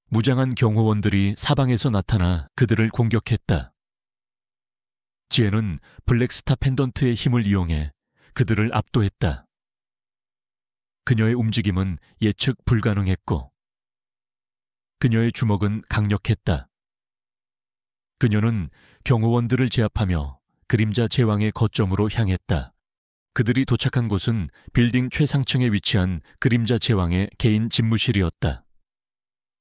무장한 경호원들이 사방에서 나타나 그들을 공격했다. 지혜는 블랙스타 펜던트의 힘을 이용해 그들을 압도했다. 그녀의 움직임은 예측 불가능했고 그녀의 주먹은 강력했다. 그녀는 경호원들을 제압하며 그림자 제왕의 거점으로 향했다. 그들이 도착한 곳은 빌딩 최상층에 위치한 그림자 제왕의 개인 집무실이었다.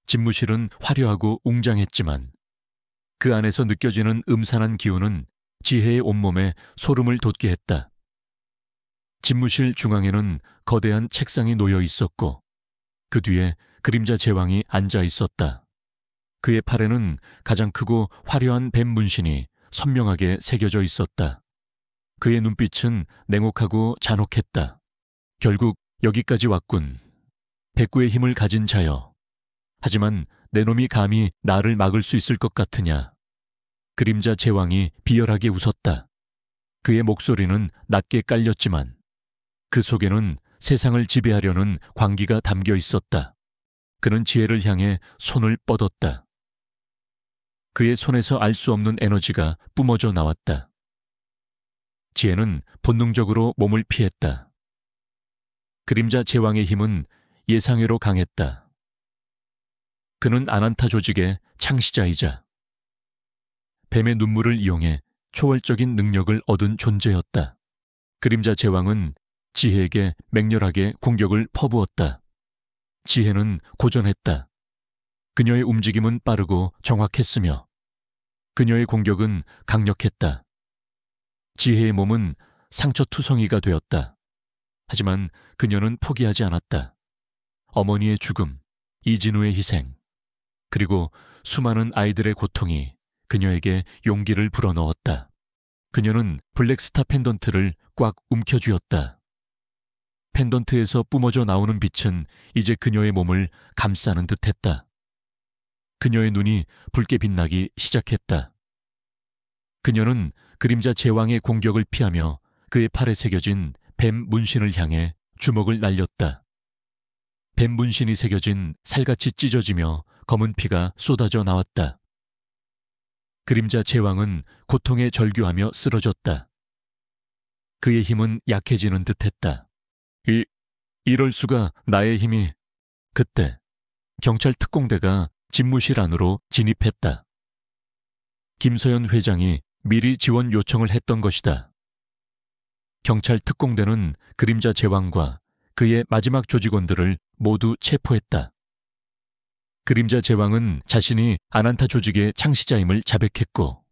집무실은 화려하고 웅장했지만 그 안에서 느껴지는 음산한 기운은 지혜의 온몸에 소름을 돋게 했다. 집무실 중앙에는 거대한 책상이 놓여 있었고 그 뒤에 그림자 제왕이 앉아 있었다. 그의 팔에는 가장 크고 화려한 뱀 문신이 선명하게 새겨져 있었다. 그의 눈빛은 냉혹하고 잔혹했다. 결국 여기까지 왔군. 백구의 힘을 가진 자여. 하지만 내 놈이 감히 나를 막을 수 있을 것 같으냐. 그림자 제왕이 비열하게 웃었다. 그의 목소리는 낮게 깔렸지만 그 속에는 세상을 지배하려는 광기가 담겨 있었다. 그는 지혜를 향해 손을 뻗었다. 그의 손에서 알 수 없는 에너지가 뿜어져 나왔다. 지혜는 본능적으로 몸을 피했다. 그림자 제왕의 힘은 예상외로 강했다. 그는 아난타 조직의 창시자이자 뱀의 눈물을 이용해 초월적인 능력을 얻은 존재였다. 그림자 제왕은 지혜에게 맹렬하게 공격을 퍼부었다. 지혜는 고전했다. 그녀의 움직임은 빠르고 정확했으며 그녀의 공격은 강력했다. 지혜의 몸은 상처투성이가 되었다. 하지만 그녀는 포기하지 않았다. 어머니의 죽음, 이진우의 희생, 그리고 수많은 아이들의 고통이 그녀에게 용기를 불어넣었다. 그녀는 블랙스타 펜던트를 꽉 움켜쥐었다. 펜던트에서 뿜어져 나오는 빛은 이제 그녀의 몸을 감싸는 듯했다. 그녀의 눈이 붉게 빛나기 시작했다. 그녀는 그림자 제왕의 공격을 피하며 그의 팔에 새겨진 뱀 문신을 향해 주먹을 날렸다. 뱀 문신이 새겨진 살같이 찢어지며 검은 피가 쏟아져 나왔다. 그림자 제왕은 고통에 절규하며 쓰러졌다. 그의 힘은 약해지는 듯했다. 이럴 수가 나의 힘이... 그때 경찰 특공대가 집무실 안으로 진입했다. 김서연 회장이 미리 지원 요청을 했던 것이다. 경찰 특공대는 그림자 제왕과 그의 마지막 조직원들을 모두 체포했다. 그림자 제왕은 자신이 아난타 조직의 창시자임을 자백했고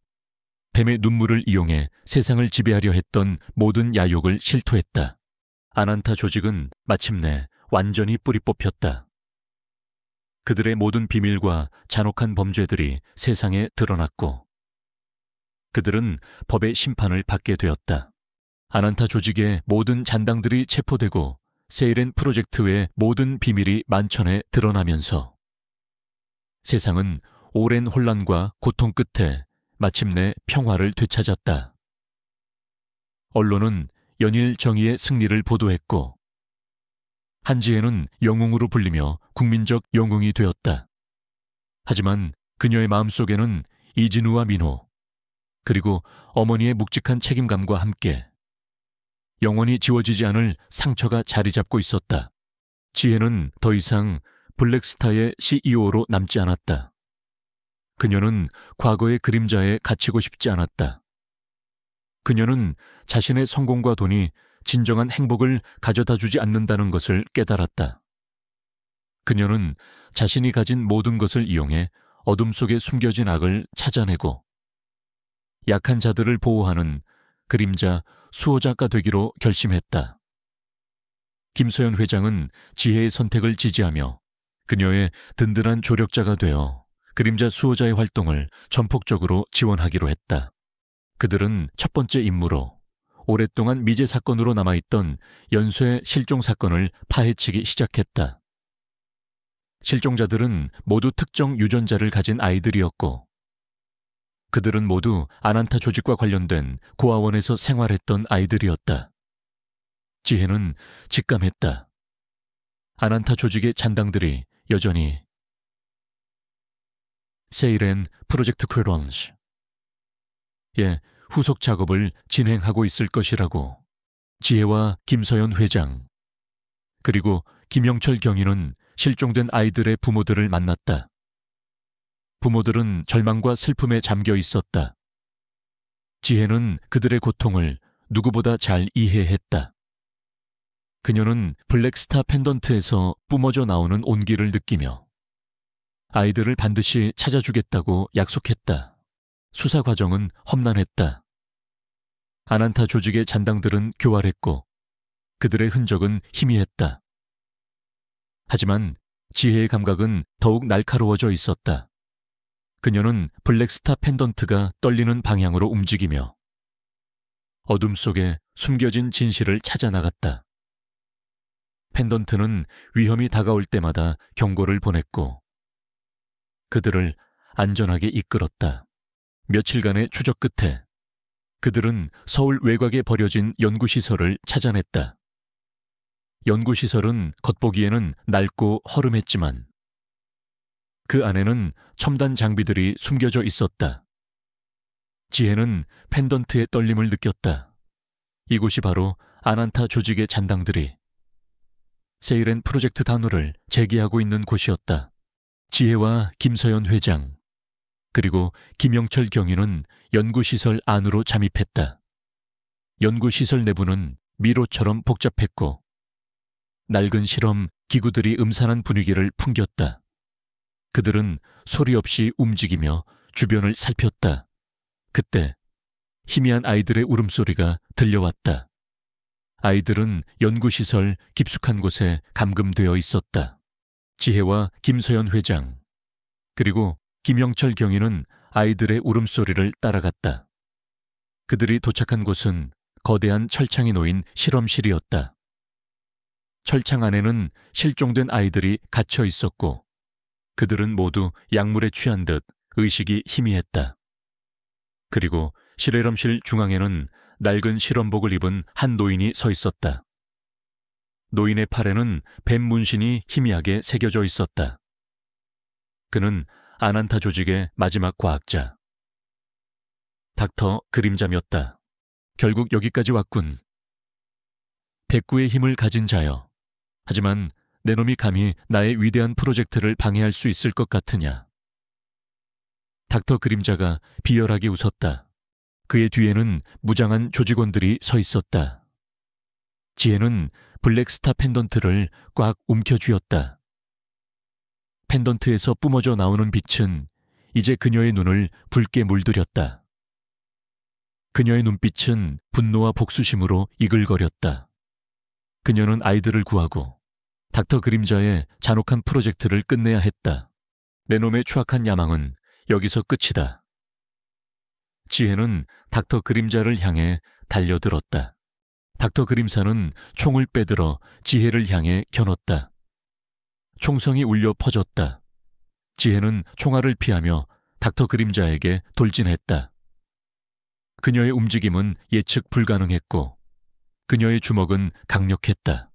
뱀의 눈물을 이용해 세상을 지배하려 했던 모든 야욕을 실토했다. 아난타 조직은 마침내 완전히 뿌리 뽑혔다. 그들의 모든 비밀과 잔혹한 범죄들이 세상에 드러났고 그들은 법의 심판을 받게 되었다. 아난타 조직의 모든 잔당들이 체포되고 세이렌 프로젝트의 모든 비밀이 만천에 드러나면서 세상은 오랜 혼란과 고통 끝에 마침내 평화를 되찾았다. 언론은 연일 정의의 승리를 보도했고 한지혜는 영웅으로 불리며 국민적 영웅이 되었다. 하지만 그녀의 마음속에는 이진우와 민호, 그리고 어머니의 묵직한 책임감과 함께 영원히 지워지지 않을 상처가 자리 잡고 있었다. 지혜는 더 이상 블랙스타의 CEO로 남지 않았다. 그녀는 과거의 그림자에 갇히고 싶지 않았다. 그녀는 자신의 성공과 돈이 진정한 행복을 가져다 주지 않는다는 것을 깨달았다. 그녀는 자신이 가진 모든 것을 이용해 어둠 속에 숨겨진 악을 찾아내고 약한 자들을 보호하는 그림자 수호자가 되기로 결심했다. 김서연 회장은 지혜의 선택을 지지하며 그녀의 든든한 조력자가 되어 그림자 수호자의 활동을 전폭적으로 지원하기로 했다. 그들은 첫 번째 임무로 오랫동안 미제 사건으로 남아있던 연쇄 실종 사건을 파헤치기 시작했다. 실종자들은 모두 특정 유전자를 가진 아이들이었고 그들은 모두 아난타 조직과 관련된 고아원에서 생활했던 아이들이었다. 지혜는 직감했다. 아난타 조직의 잔당들이 여전히 세이렌 프로젝트 퀘런즈의 후속 작업을 진행하고 있을 것이라고. 지혜와 김서연 회장 그리고 김영철 경위는 실종된 아이들의 부모들을 만났다. 부모들은 절망과 슬픔에 잠겨 있었다. 지혜는 그들의 고통을 누구보다 잘 이해했다. 그녀는 블랙스타 펜던트에서 뿜어져 나오는 온기를 느끼며 아이들을 반드시 찾아주겠다고 약속했다. 수사 과정은 험난했다. 아난타 조직의 잔당들은 교활했고 그들의 흔적은 희미했다. 하지만 지혜의 감각은 더욱 날카로워져 있었다. 그녀는 블랙스타 펜던트가 떨리는 방향으로 움직이며 어둠 속에 숨겨진 진실을 찾아 나갔다. 펜던트는 위험이 다가올 때마다 경고를 보냈고 그들을 안전하게 이끌었다. 며칠간의 추적 끝에 그들은 서울 외곽에 버려진 연구시설을 찾아냈다. 연구시설은 겉보기에는 낡고 허름했지만 그 안에는 첨단 장비들이 숨겨져 있었다. 지혜는 펜던트의 떨림을 느꼈다. 이곳이 바로 아난타 조직의 잔당들이 세이렌 프로젝트 단호를 재개하고 있는 곳이었다. 지혜와 김서연 회장 그리고 김영철 경위는 연구시설 안으로 잠입했다. 연구시설 내부는 미로처럼 복잡했고 낡은 실험 기구들이 음산한 분위기를 풍겼다. 그들은 소리 없이 움직이며 주변을 살폈다. 그때 희미한 아이들의 울음소리가 들려왔다. 아이들은 연구시설 깊숙한 곳에 감금되어 있었다. 지혜와 김서연 회장 그리고 김영철 경위는 아이들의 울음소리를 따라갔다. 그들이 도착한 곳은 거대한 철창이 놓인 실험실이었다. 철창 안에는 실종된 아이들이 갇혀 있었고 그들은 모두 약물에 취한 듯 의식이 희미했다. 그리고 실험실 중앙에는 낡은 실험복을 입은 한 노인이 서 있었다. 노인의 팔에는 뱀 문신이 희미하게 새겨져 있었다. 그는 아난타 조직의 마지막 과학자 닥터 그림자였다. 결국 여기까지 왔군. 백구의 힘을 가진 자여. 하지만 내 놈이 감히 나의 위대한 프로젝트를 방해할 수 있을 것 같으냐. 닥터 그림자가 비열하게 웃었다. 그의 뒤에는 무장한 조직원들이 서 있었다. 지혜는 블랙스타 펜던트를 꽉 움켜쥐었다. 펜던트에서 뿜어져 나오는 빛은 이제 그녀의 눈을 붉게 물들였다. 그녀의 눈빛은 분노와 복수심으로 이글거렸다. 그녀는 아이들을 구하고 닥터 그림자의 잔혹한 프로젝트를 끝내야 했다. 내 놈의 추악한 야망은 여기서 끝이다. 지혜는 닥터 그림자를 향해 달려들었다. 닥터 그림자는 총을 빼들어 지혜를 향해 겨눴다. 총성이 울려 퍼졌다. 지혜는 총알을 피하며 닥터 그림자에게 돌진했다. 그녀의 움직임은 예측 불가능했고 그녀의 주먹은 강력했다.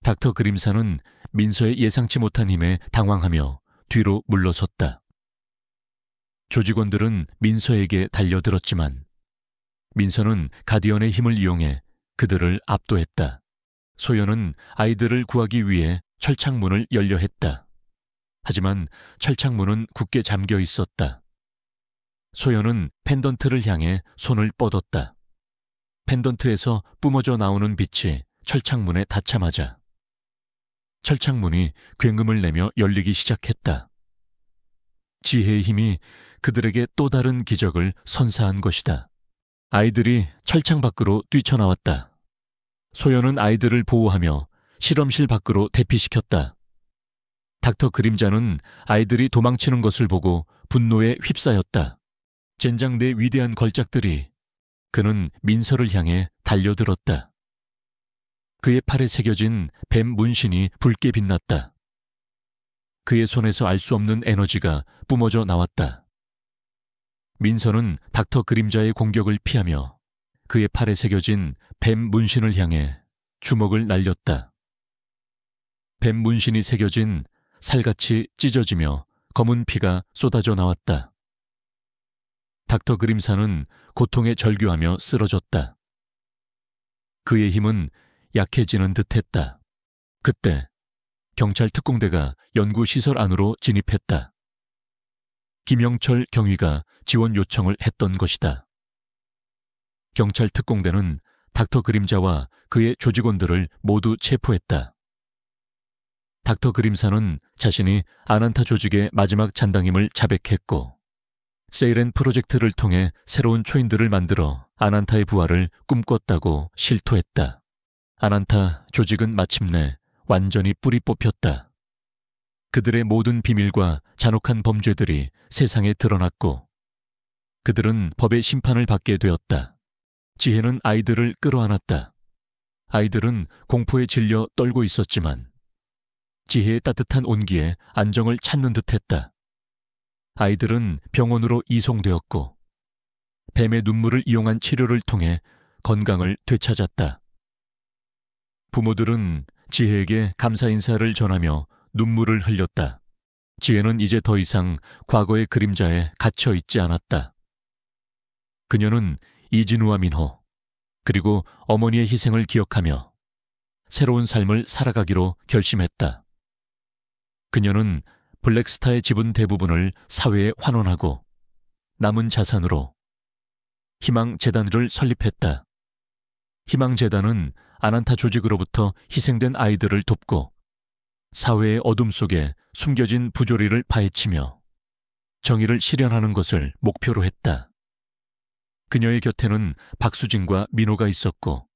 닥터 그림사는 민서의 예상치 못한 힘에 당황하며 뒤로 물러섰다. 조직원들은 민서에게 달려들었지만 민서는 가디언의 힘을 이용해 그들을 압도했다. 소연은 아이들을 구하기 위해 철창문을 열려 했다. 하지만 철창문은 굳게 잠겨 있었다. 소연은 펜던트를 향해 손을 뻗었다. 펜던트에서 뿜어져 나오는 빛이 철창문에 닿자마자 철창문이 굉음을 내며 열리기 시작했다. 지혜의 힘이 그들에게 또 다른 기적을 선사한 것이다. 아이들이 철창 밖으로 뛰쳐나왔다. 소연은 아이들을 보호하며 실험실 밖으로 대피시켰다. 닥터 그림자는 아이들이 도망치는 것을 보고 분노에 휩싸였다. 젠장 내 위대한 걸작들이. 그는 민서를 향해 달려들었다. 그의 팔에 새겨진 뱀 문신이 붉게 빛났다. 그의 손에서 알 수 없는 에너지가 뿜어져 나왔다. 민서는 닥터 그림자의 공격을 피하며 그의 팔에 새겨진 뱀 문신을 향해 주먹을 날렸다. 뱀 문신이 새겨진 살같이 찢어지며 검은 피가 쏟아져 나왔다. 닥터 그림사는 고통에 절규하며 쓰러졌다. 그의 힘은 약해지는 듯했다. 그때 경찰 특공대가 연구시설 안으로 진입했다. 김영철 경위가 지원 요청을 했던 것이다. 경찰 특공대는 닥터 그림자와 그의 조직원들을 모두 체포했다. 닥터 그림사는 자신이 아난타 조직의 마지막 잔당임을 자백했고 세이렌 프로젝트를 통해 새로운 초인들을 만들어 아난타의 부활을 꿈꿨다고 실토했다. 아난타 조직은 마침내 완전히 뿌리 뽑혔다. 그들의 모든 비밀과 잔혹한 범죄들이 세상에 드러났고 그들은 법의 심판을 받게 되었다. 지혜는 아이들을 끌어안았다. 아이들은 공포에 질려 떨고 있었지만 지혜의 따뜻한 온기에 안정을 찾는 듯했다. 아이들은 병원으로 이송되었고 뱀의 눈물을 이용한 치료를 통해 건강을 되찾았다. 부모들은 지혜에게 감사 인사를 전하며 눈물을 흘렸다. 지혜는 이제 더 이상 과거의 그림자에 갇혀 있지 않았다. 그녀는 이진우와 민호, 그리고 어머니의 희생을 기억하며 새로운 삶을 살아가기로 결심했다. 그녀는 블랙스타의 지분 대부분을 사회에 환원하고 남은 자산으로 희망재단을 설립했다. 희망재단은 아난타 조직으로부터 희생된 아이들을 돕고 사회의 어둠 속에 숨겨진 부조리를 파헤치며 정의를 실현하는 것을 목표로 했다. 그녀의 곁에는 박수진과 민호가 있었고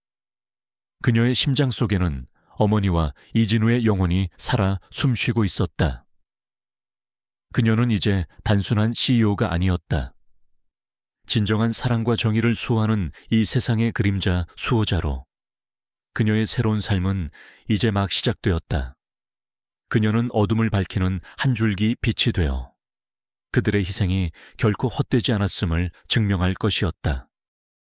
그녀의 심장 속에는 어머니와 이진우의 영혼이 살아 숨쉬고 있었다. 그녀는 이제 단순한 CEO가 아니었다. 진정한 사랑과 정의를 수호하는 이 세상의 그림자 수호자로 그녀의 새로운 삶은 이제 막 시작되었다. 그녀는 어둠을 밝히는 한 줄기 빛이 되어 그들의 희생이 결코 헛되지 않았음을 증명할 것이었다.